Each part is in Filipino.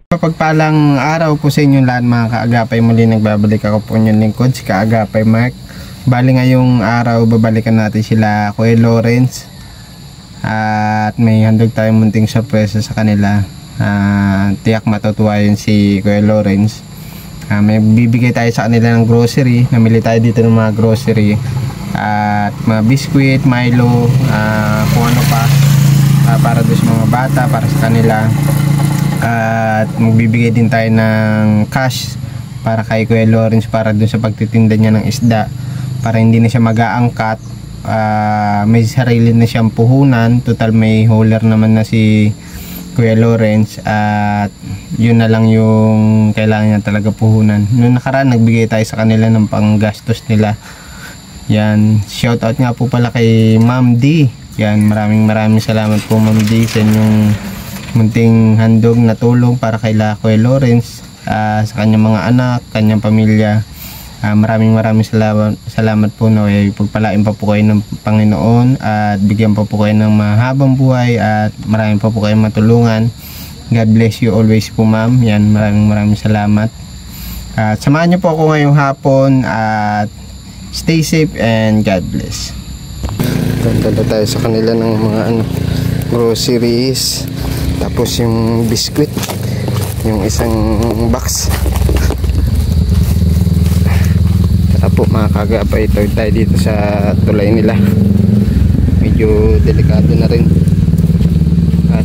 Mapagpalang araw po sa inyo lahat mga kaagapay. Muli nagbabalik ako po inyong lingkod, si Kaagapay Mark. Bali ngayong araw babalikan natin sila Kuya Lawrence. At may handog tayong munting surprise sa kanila. Tiyak matutuwa yun si Kuya Lawrence. May bibigay tayo sa kanila ng grocery. Namili tayo dito ng mga grocery. At mga biskuit, Milo, kung ano pa. Para doon sa mga bata, para sa kanila. At magbibigay din tayo ng cash para kay Kuya Lawrence para dun sa pagtitinda niya ng isda, para hindi na siya mag-aangkat. May sarili na siyang puhunan, total may hauler naman na si Kuya Lawrence, at yun na lang yung kailangan niya talaga puhunan. Noong nakaraan nagbigay tayo sa kanila ng panggastos nila. Yan, shoutout nga po pala kay Ma'am D. Yan, maraming salamat po Ma'am D sa inyong munting handog na tulong para kay Kuya Lawrence, sa kanyang mga anak, kanyang pamilya. Maraming salamat po, no. Pagpalain pa po kayo ng Panginoon at bigyan pa po kayo ng mahabang buhay at maraming pa po kayong matulungan. God bless you always po ma'am. Yan, maraming salamat. At samahan niyo po ako ngayong hapon at stay safe and God bless. Dala tayo sa kanila ng mga groceries. Tapos yung biskuit, yung isang box. Tara po mga kaagapay, ito tayo dito sa tulay nila. Medyo delikado na rin at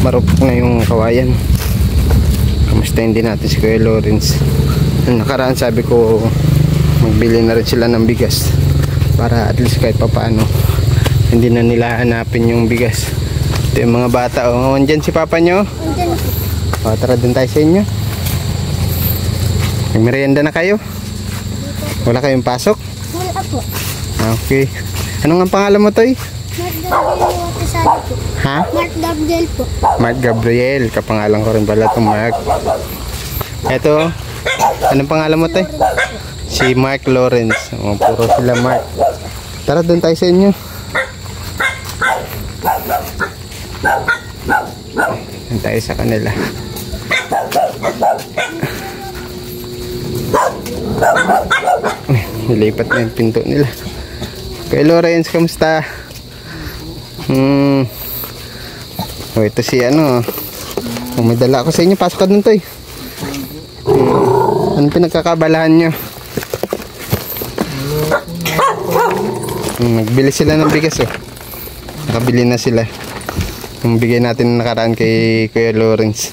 marupok na yung kawayan. Kamustahin din natin si Kuya Lawrence. Nung nakaraan sabi ko magbili na rin sila ng bigas para at least kahit papaano hindi na nila hanapin yung bigas. Ito yung mga bata. Andyan si papa nyo? Andyan. Tara din tayo sa inyo. May merienda na kayo? Wala kayong pasok? Wala po. Okay. Anong ang pangalan mo, Toy? Mark Gabriel po. Ha? Mark Gabriel po. Mark Gabriel. Kapangalan ko rin pala itong Mark. Ito. Anong pangalan mo, Toy? Si Mark Lawrence. Puro sila Mark. Tara din tayo sa inyo. Yan tayo sa kanila. Nilipat na yung pinto nila. Kuya Lawrence, kamusta? Ito si may dala ako sa inyo. Pasok ka dun, Toy. Anong pinagkakabalahan nyo? Nagbili sila ng bigas nakabili na sila. Yung bigay natin nakaraan kay Kuya Lawrence.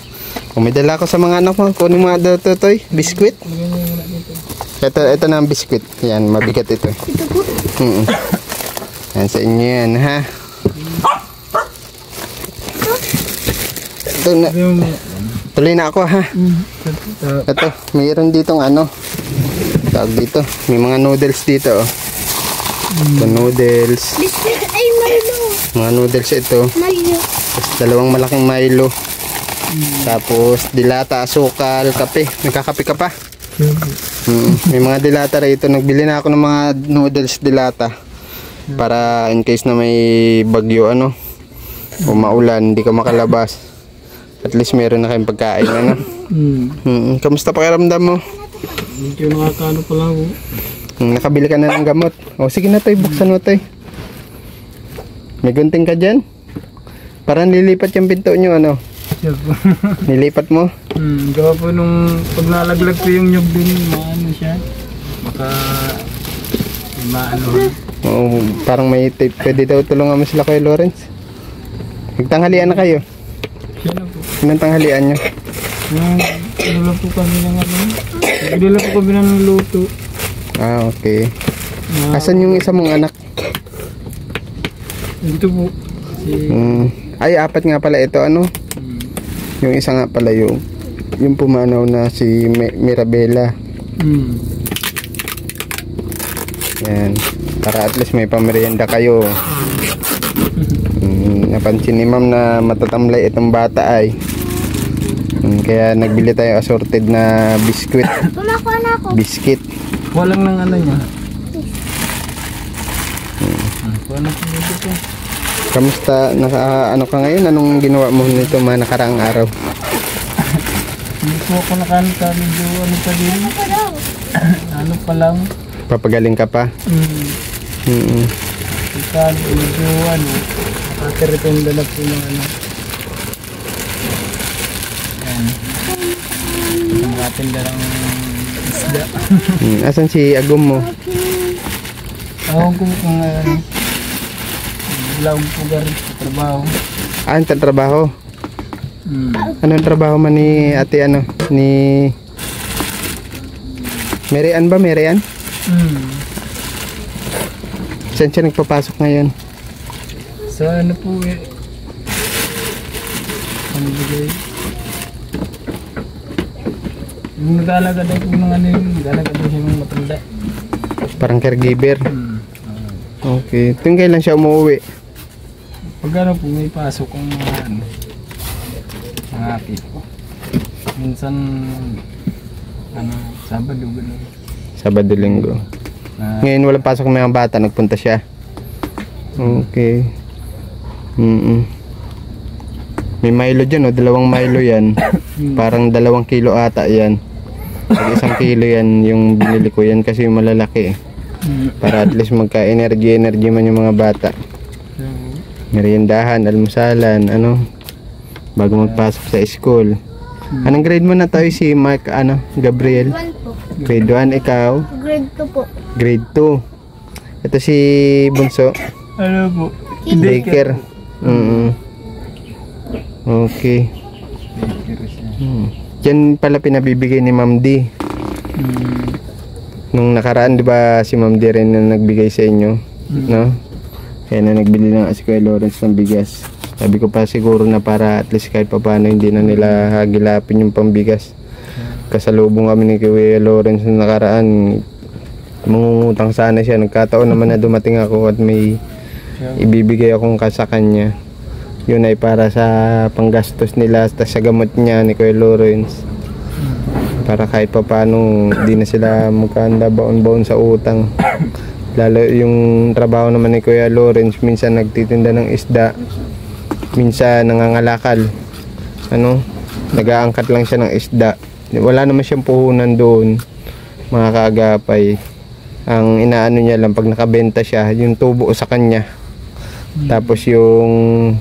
Kung may dala ko sa mga anak mo, kunin mo nga daw Toy, biskuit. Ito na ang biskuit. Yan, mabigat ito. Ito po. Yan sa inyo yan, ha? Ito na. Tuloy na ako, ha? Ito, mayroon ditong tawag dito. May mga noodles dito, Ito, noodles. Biscuit ay Milo. Mga noodles ito. Milo. Tapos dalawang malaking Milo. Tapos dilata, asukal, kape. Nagkakape ka pa? May mga dilata rito. Nagbili na ako ng mga noodles dilata. Para in case na may bagyo o maulan, hindi ka makalabas. At least meron na kayong pagkain Kamusta pakiramdam mo? Medyo nakakaano pa lang ako. Nakabili ka na ng gamot. Sige na Toy, buksan mo Toy. May gunting ka dyan? Parang lilipat yung pinto nyo Nilipat mo? Gawa po nung pag nalaglag po yung nyug din, maano siya. Baka maano. Parang may tape. Pwede daw tulungan mo sila Kuya Lawrence. Nagtanghalian na kayo? Siya na po. Anong tanghalian nyo? Nagdala po kami ng Nagdala po kami ng luto. Okay. Asan yung isa mong anak? Dito po. Ay, apat nga pala ito Yung isa nga pala yung pumanaw na si Mirabela. Yan. Para at least may pamerienda kayo. Napansin ni ma'am na matatamlay itong bata ay. Kaya nagbili tayo assorted na biskuit. Biscuit. Walang ng niya. Walang dito. Kamusta? Ano ka ngayon? Anong ginawa mo nito mga nakaraang araw? Hindi po ako nakanta, medyo ano pa din. Ano pa lang. Papagaling ka pa? Mm. Ika, medyo ano, nakakirependa na po ng ano. Ayan. Nakakirependa ng isda. Asan si agum mo? Ako ko kung ano, vlog po garit sa trabaho. Ang trabaho? Anong trabaho man ni ate ano? Ni Mary Ann ba? Mary Ann? Saan siya nagpapasok ngayon? So ano po eh. Ano bigay? Yung nag-alaga daw po ng ano yun. Nag-alaga daw siya ng matanda. Parang caregiver? Okay. Tuwing kailan siya umuwi? Pag ano po may pasok ang mga ano. Mga api po. Minsan ano, Sabado gano'n. Sabado, Linggo. Ngayon walang pasok ng mga bata, nagpunta siya. Okay. May Milo dyan, oh. 2 Milo yan. Parang 2 kilo ata yan. Pag 1 kilo yan, yung binili ko yan kasi malalaki eh. Para at least magka-energy man yung mga bata. Meriendahan, almusalan, ano, bago magpasok sa school. Anong grade mo na tayo si Mark, ano, Gabriel? 1 po. Grade 1, ikaw? Grade 2 po. Grade 2. Ito si Bunso. Ano po? Baker. Okay. Baker siya. Yan pala pinabibigay ni Ma'am D. Nung nakaraan, di ba si Ma'am D rin na nagbigay sa inyo? No? Kaya na nagbili ng si Kuya Lawrence ng bigas. Sabi ko pa siguro na para at least kahit pa paano hindi na nila hagilapin yung pambigas. Kasalubong kami ni Kuya Lawrence nung nakaraan. Mangungutang sana siya. Nagkataon naman na dumating ako at may ibibigay akong sa kanya. Yun ay para sa panggastos nila at sa gamot niya ni Kuya Lawrence. Para kahit pa paano di na sila magkanda baon-baon sa utang. Lalo yung trabaho naman ni Kuya Lawrence, minsan nagtitinda ng isda, minsan nangangalakal, ano, nag-aangkat lang siya ng isda. Wala naman siyang puhunan doon, mga kaagapay. Ang inaano niya lang pag nakabenta siya, yung tubo sa kanya. Tapos yung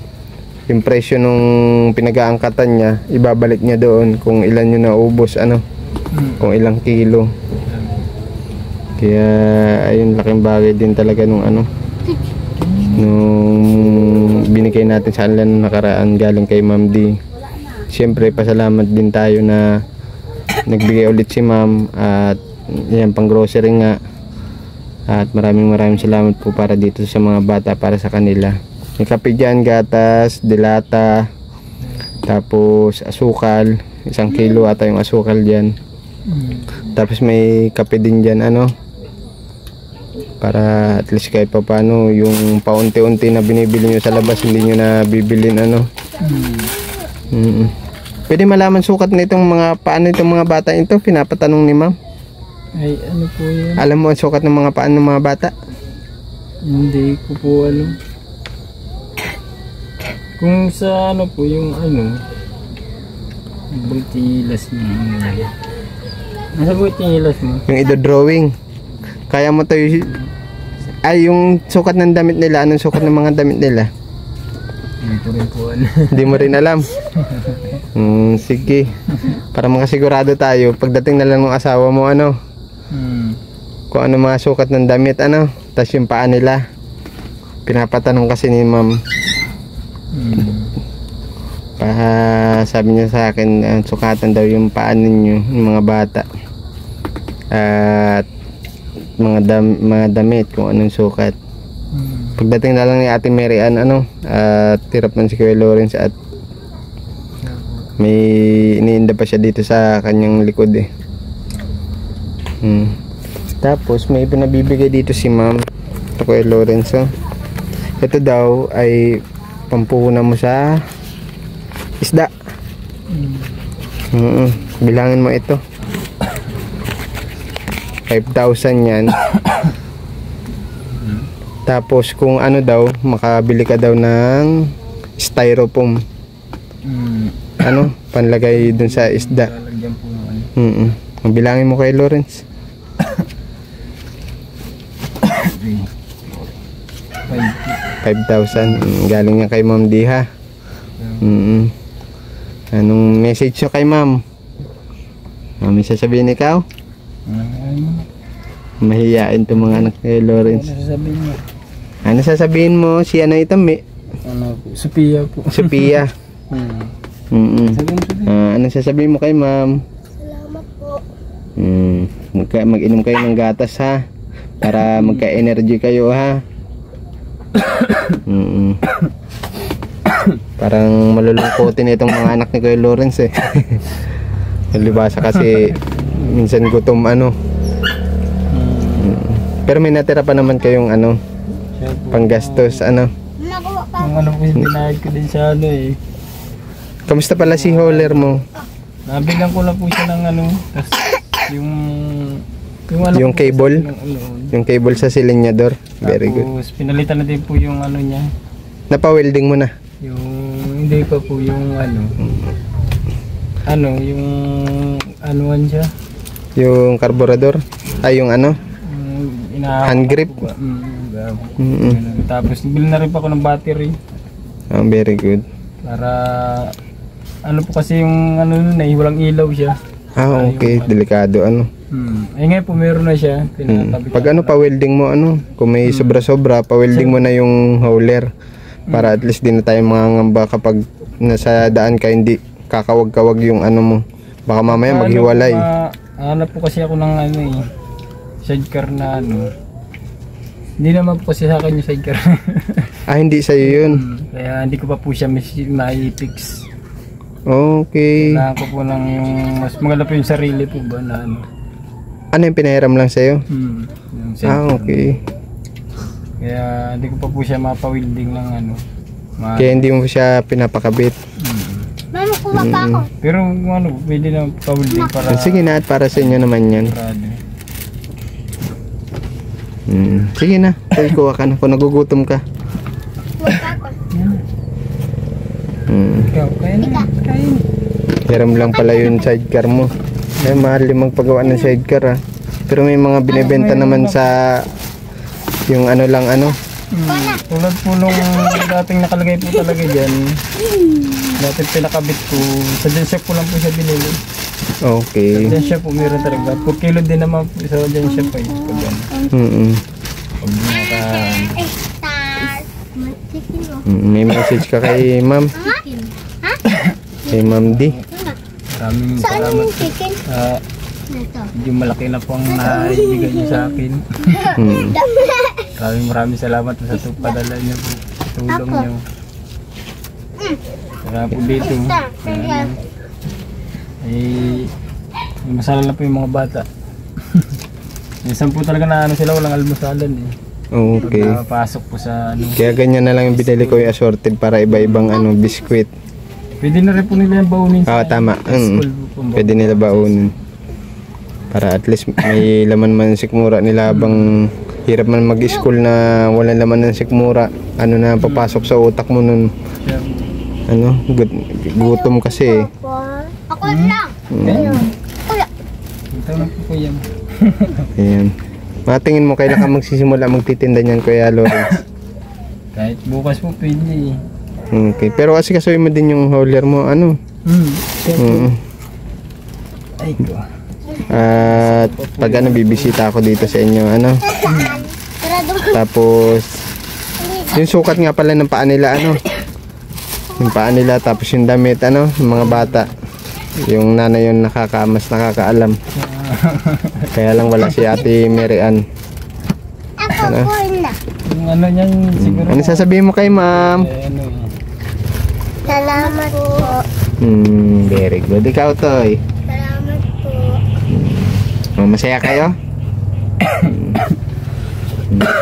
presyo nung pinag-aangkatan niya, ibabalik niya doon kung ilan yung naubos, ano, kung ilang kilo. Kaya ayun, laking bagay din talaga nung ano, nung binigay natin sa kanila nung nakaraan galing kay Ma'am D. Siyempre pasalamat din tayo na nagbigay ulit si Ma'am at yan, pang grocery nga. At maraming salamat po para dito sa mga bata, para sa kanila. May kape dyan, gatas, dilata, tapos asukal, 1 kilo ata yung asukal dyan. Tapos may kape din dyan, ano, para at least kahit pa paano yung paunti-unti na binibili nyo sa labas hindi nyo na bibilin, ano. Pwede malaman sukat na itong mga paano itong mga bata ito, pinapatanong ni Ma'am. Ay ano po yan? Alam mo ang sukat ng mga paan ng mga bata? Hindi ko po alam. Kung sa ano po yung ano, bultilas mo. Nasa bultilas mo? Yung ido-drawing. Kaya mo to ay yung sukat ng damit nila. Anong sukat ng mga damit nila? Hindi ko rin po alam. Hindi mo rin alam? Sige. Para makasigurado tayo, pagdating na lang ng asawa mo, ano, kung ano mga sukat ng damit, ano, tas yung paa nila. Pinapatanong kasi ni Ma'am. Sabi niya sa akin, sukatan daw yung paa ninyo, yung mga bata. At mga damit, kung anong sukat. Pagdating na lang ni Ate Mary Ann, ano, at tirap man si Kuya Lawrence at may iniinda pa siya dito sa kanyang likod eh. Tapos may pinabibigay dito si Ma'am ito Kuya Lawrence, oh. Ito daw ay pampuhunan mo sa isda. Bilangin mo ito. 5,000 yan. Tapos kung ano daw, makabili ka daw ng styrofoam. ano, panlagay dun sa isda. Lalagyan po ng ano. Ang bilangin mo kay Lawrence. 5,000. Galing niya kay Ma'am Diha. Anong message nyo kay Ma'am? May sasabihin ikaw? Mahihain to mga anak kay Lawrence. Ano sasabihin mo? Ano sasabihin mo? Si ano ito, Ano po? Sophia po. Sophia. Sabihin mo, Sophia. Ano sasabihin mo kay Ma'am? Salamat po. Mag-inom kayo ng gatas ha. Para magka-energy kayo ha. Parang malulungkotin itong mga anak ni Kuya Lawrence eh. Libasa kasi minsan gutom ano. Pero may natira pa naman kayong ano, panggastos ano. Nagawa pa. Yung ano po yung binayad ko din sa ano eh. Kamusta pala si Holler mo? Nabilang ko na po siya ng ano. Tapos yung ano Yung po, cable? yung ano, Yung cable sa silinyador. Very good. Tapos pinalitan na din po yung ano niya. Napa-welding mo na? Yung hindi pa po yung ano. Ano, yung anuan siya. Yung carburetor? Ay yung ano? Hand grip? Tapos bili na rin pa ako ng battery. Very good. Para ano po kasi yung ano nun eh, walang ilaw siya. Okay. Delikado ano. Ay ngayon po meron na siya. Tinatabi Pag ano pa-welding mo ano, kung may sobra-sobra, pa-welding mo na yung hauler. Para at least din na tayo mangangamba kapag nasa daan ka hindi kakawag-kawag yung ano mo. Baka mamaya maghiwalay. Hanap po kasi ako ng ano eh, sidecar na ano. Hindi naman po kasi sa akin yung sidecar. Hindi sa'yo yun. Kaya hindi ko pa po siya mai-fix. Okay. Kailangan ko po ng yung mas maganda po yung sarili po ba na ano. Ano yung pinahiram lang sa'yo? Yung sidecar. Okay. Kaya hindi ko pa po siya mapa-welding ng ano. Kaya hindi mo siya pinapakabit. Mama, kuha pa ako. Pero ano, pwede na pa-welding para Sige na, at para sa inyo naman yan. parado. Sige na, tayo kuha ka na kung nagugutom ka. Kuha pa ako. Ikaw, kaya na. Kaya na. Hiram lang pala yung sidecar mo. Ay, mahal yung magpagawa ng sidecar Pero may mga binibenta naman sa yung ano lang ano. Tulad po nung dating nakalagay po talaga dyan. Dating pinakabit ko. Sa Genshop po lang po siya binili. Okay. Sa Genshop po meron talaga. 4 kilo din naman po sa Genshop eh. Pag ano. Pag naka... May message ka kay Ma'am? Kay Ma'am D? Maraming Saan salamat. yung chicken? Ito. Medyo malaki na po ang naibigay niyo sa akin. Maraming salamat sa padala niyo po. Tulong niyo. Kaya po dito. Masala na po yung mga bata. Minsan po talaga na ano sila, walang almusalan eh. Okay. Napapasok po sa ano. Kaya ganyan na lang yung binili ko yung assorted para iba-ibang ano, biskwit. Pwede na rin po nila yung baunin sa Tama. school po. Pwede nila baunin. Para at least may laman man ng sikmura nila habang hirap man mag-school na walang laman ng sikmura. Ano na papasok sa utak mo nun. Ano, gutom kasi eh. Ako lang. Kuya. Ito na po po yan. Ayan. Matingin mo kailan ka magsisimula magtitinda niyan, Kuya Lawrence? Kahit bukas po pwede eh. Okay. Pero kasi kasuhin mo din yung hauler mo, ano? Ay ko. At pag ano, bibisita ako dito sa inyo, ano? Tapos, yung sukat nga pala ng paa nila, ano? Yung paa nila, tapos yung damit, ano? Yung mga bata. Yung nanay yung mas nakakaalam. Kaya lang wala si Ate Mary Ann. Ako po na. Yung ano niyan siguro. Ano sasabihin mo kay Ma'am? Ano eh. Salamat po. Very good. Ikaw, Toy. Salamat po. Masaya kayo?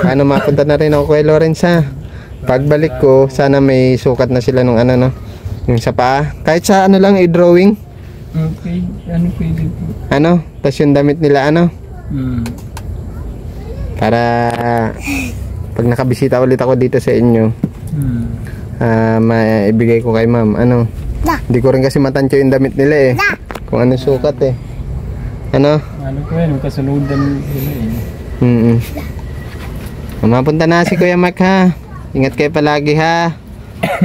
Paano mapunta na rin ako kay Lawrence ha? Pagbalik ko, sana may sukat na sila nung ano no? Yung sa paa. Kahit sa ano lang, i-drawing. Okay, ano pwede po? Ano? Tapos yung damit nila ano? Para pag nakabisita ulit ako dito sa inyo, maibigay ko kay Ma'am. Ano? Hindi ko rin kasi matansya yung damit nila eh. Kung ano sukat eh. Ano? Ano po yan, kasunod-an nila eh. Mapunta na si Kuya Mark ha. Ingat kayo palagi ha.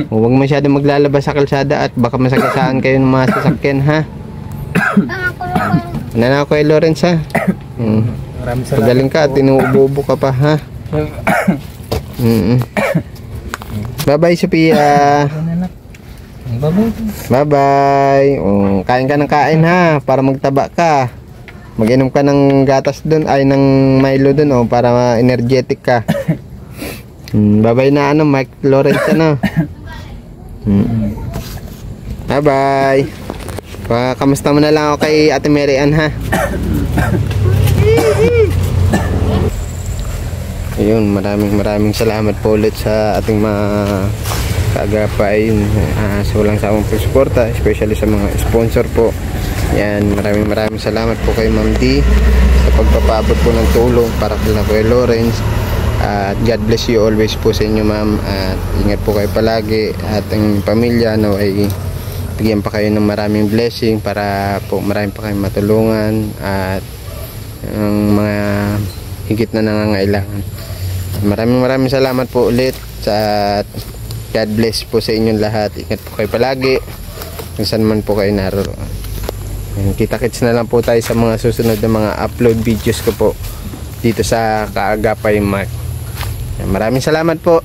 Huwag masyadong maglalabas sa kalsada at baka masagasaan kayo ng mga sasakyan ha. Ano na ako kay Lawrence ha. Maraming salamat. Pagaling ka at inuubo-ubo ka pa ha. Bye bye Sophia. Bye bye. Kain ka ng kain ha para magtaba ka. Mag-inom ka ng gatas dun ay ng Milo dun para energetic ka. Bye bye na Mike Lawrence ano. Bye bye. Kamusta mo na lang ako kay Ate Mary Ann ha. Ayun, maraming salamat po ulit sa ating mga kaagapay sa walang sawang pagsuporta, especially sa mga sponsor po. Yan, maraming salamat po kay Ma'am D sa pagpapabot po ng tulong para kay Kuya Lawrence. At God bless you always po sa inyo ma'am. At ingat po kayo palagi at ang pamilya ay bigyan pa kayo ng maraming blessing para po marami pa kayong matulungan at ang mga higit na nangangailangan. Maraming salamat po ulit sa God bless po sa inyong lahat. Ingat po kayo palagi kung saan man po kayo naroon. Kita-kits na lang po tayo sa mga susunod na mga upload videos ko po dito sa Kaagapay Mark. Maraming salamat po.